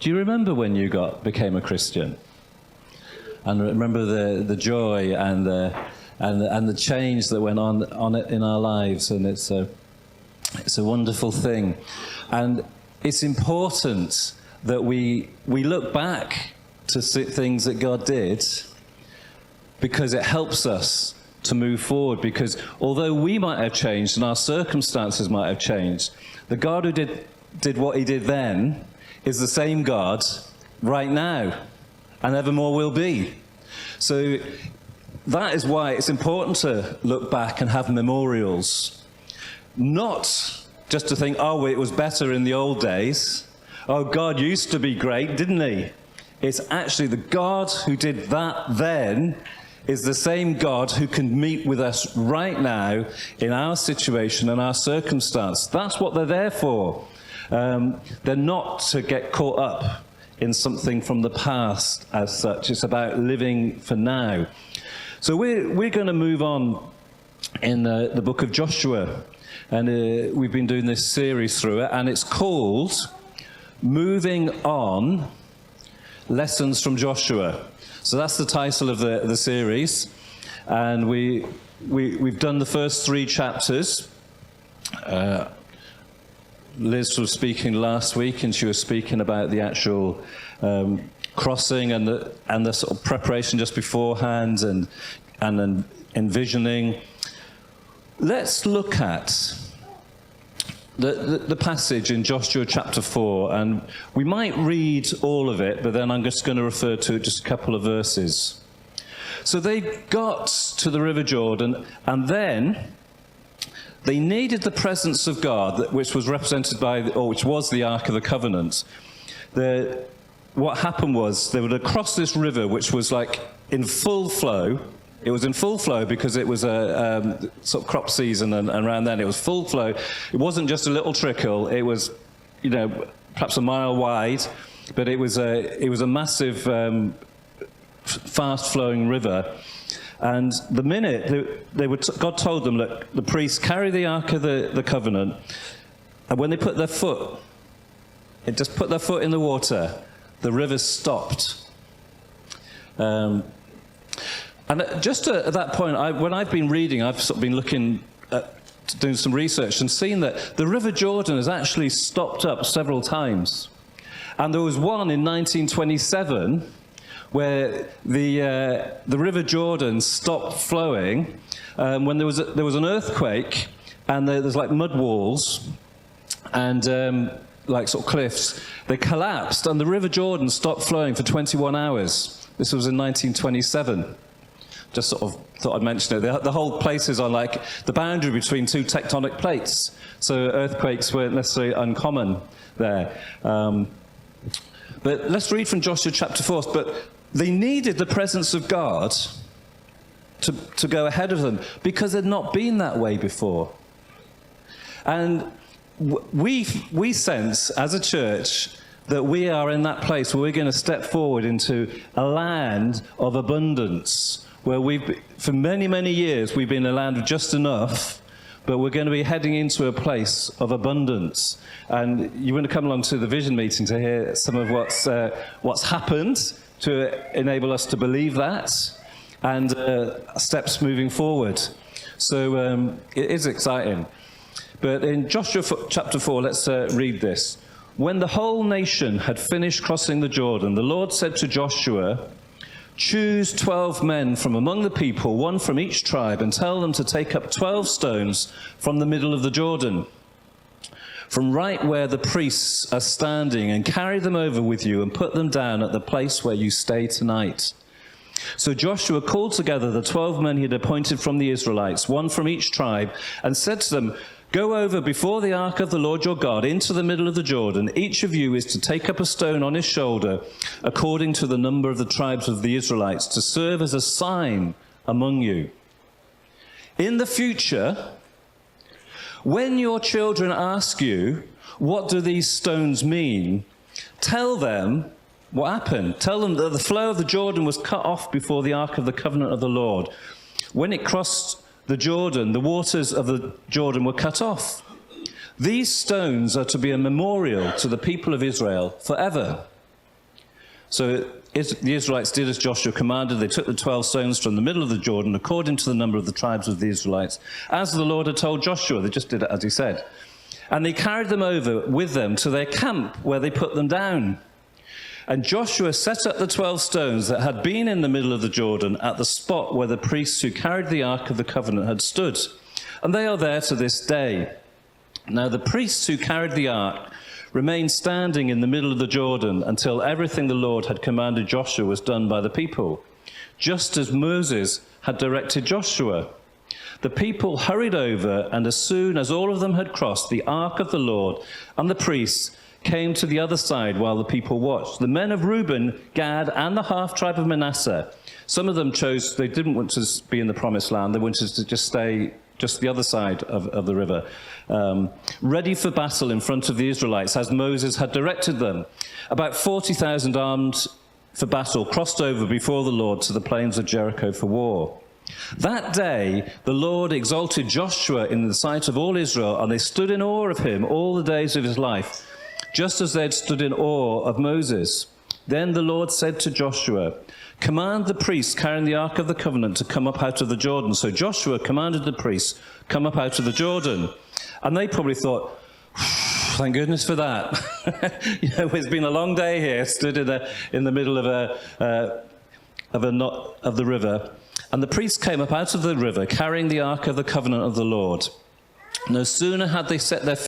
Do you remember when you became a Christian? And remember the joy and the change that went on it in our lives, and it's a wonderful thing. And it's important that we look back to see things that God did, because it helps us to move forward. Because although we might have changed and our circumstances might have changed, the God who did what he did then is the same God right now and evermore will be. So that is why it's important to look back and have memorials. Not just to think, oh, it was better in the old days. Oh, God used to be great, didn't he? It's actually the God who did that then is the same God who can meet with us right now in our situation and our circumstance. That's what they're there for. They're not to get caught up in something from the past as such. It's about living for now. So we're going to move on in the book of Joshua. And we've been doing this series through it, and it's called Moving On, Lessons from Joshua. So that's the title of the series. And we've done the first 3 chapters. Liz was speaking last week, and she was speaking about the actual crossing and the sort of preparation just beforehand and then envisioning. Let's look at the passage in Joshua chapter 4, and we might read all of it, but then I'm just going to refer to just a couple of verses. So they got to the River Jordan, and then they needed the presence of God, which was represented by, or which was the Ark of the Covenant. What happened was they would cross this river, which was like in full flow. It was in full flow because it was a sort of crop season, and around then it was full flow. It wasn't just a little trickle. It was, perhaps a mile wide, but it was a massive, fast-flowing river. And the minute God told them, look, the priests carry the Ark of the Covenant, and when they put their foot in the water, the river stopped. And just at that point, when I've been reading, I've sort of been looking at doing some research and seen that the River Jordan has actually stopped up several times. And there was one in 1927 where the River Jordan stopped flowing when there was an earthquake, and there's like mud walls and like sort of cliffs. They collapsed, and the River Jordan stopped flowing for 21 hours. This was in 1927. Just sort of thought I'd mention it. The whole place is on like the boundary between 2 tectonic plates, so earthquakes weren't necessarily uncommon there. But let's read from Joshua chapter 4. But they needed the presence of God to go ahead of them, because they'd not been that way before. And we sense as a church that we are in that place where we're going to step forward into a land of abundance, where for many, many years, we've been a land of just enough, but we're going to be heading into a place of abundance. And you want to come along to the vision meeting to hear some of what's happened to enable us to believe that, and steps moving forward. So it is exciting. But in Joshua chapter 4, let's read this. When the whole nation had finished crossing the Jordan, the Lord said to Joshua, "Choose 12 men from among the people, 1 from each tribe, and tell them to take up 12 stones from the middle of the Jordan, from right where the priests are standing, and carry them over with you and put them down at the place where you stay tonight." So Joshua called together the 12 men he had appointed from the Israelites, 1 from each tribe, and said to them, "Go over before the ark of the Lord your God into the middle of the Jordan. Each of you is to take up a stone on his shoulder, according to the number of the tribes of the Israelites, to serve as a sign among you. In the future, when your children ask you, 'What do these stones mean?' tell them what happened. Tell them that the flow of the Jordan was cut off before the ark of the covenant of the Lord. When it crossed the Jordan, the waters of the Jordan were cut off. These stones are to be a memorial to the people of Israel forever. So the Israelites did as Joshua commanded. They took the 12 stones from the middle of the Jordan, according to the number of the tribes of the Israelites, as the Lord had told Joshua. They just did it as he said. And they carried them over with them to their camp, where they put them down. And Joshua set up the 12 stones that had been in the middle of the Jordan at the spot where the priests who carried the Ark of the Covenant had stood. And they are there to this day. Now the priests who carried the Ark remained standing in the middle of the Jordan until everything the Lord had commanded Joshua was done by the people, just as Moses had directed Joshua. The people hurried over, and as soon as all of them had crossed, the Ark of the Lord and the priests came to the other side while the people watched. The men of Reuben, Gad, and the half-tribe of Manasseh, some of them chose, they didn't want to be in the promised land, they wanted to just stay just the other side of the river, ready for battle in front of the Israelites, as Moses had directed them. About 40,000 armed for battle crossed over before the Lord to the plains of Jericho for war. That day, the Lord exalted Joshua in the sight of all Israel, and they stood in awe of him all the days of his life, just as they had stood in awe of Moses. Then the Lord said to Joshua, "Command the priests carrying the Ark of the Covenant to come up out of the Jordan." So Joshua commanded the priests, "Come up out of the Jordan." And they probably thought, thank goodness for that. It's been a long day here, stood in the middle of the river. And the priests came up out of the river, carrying the Ark of the Covenant of the Lord. No sooner had they set their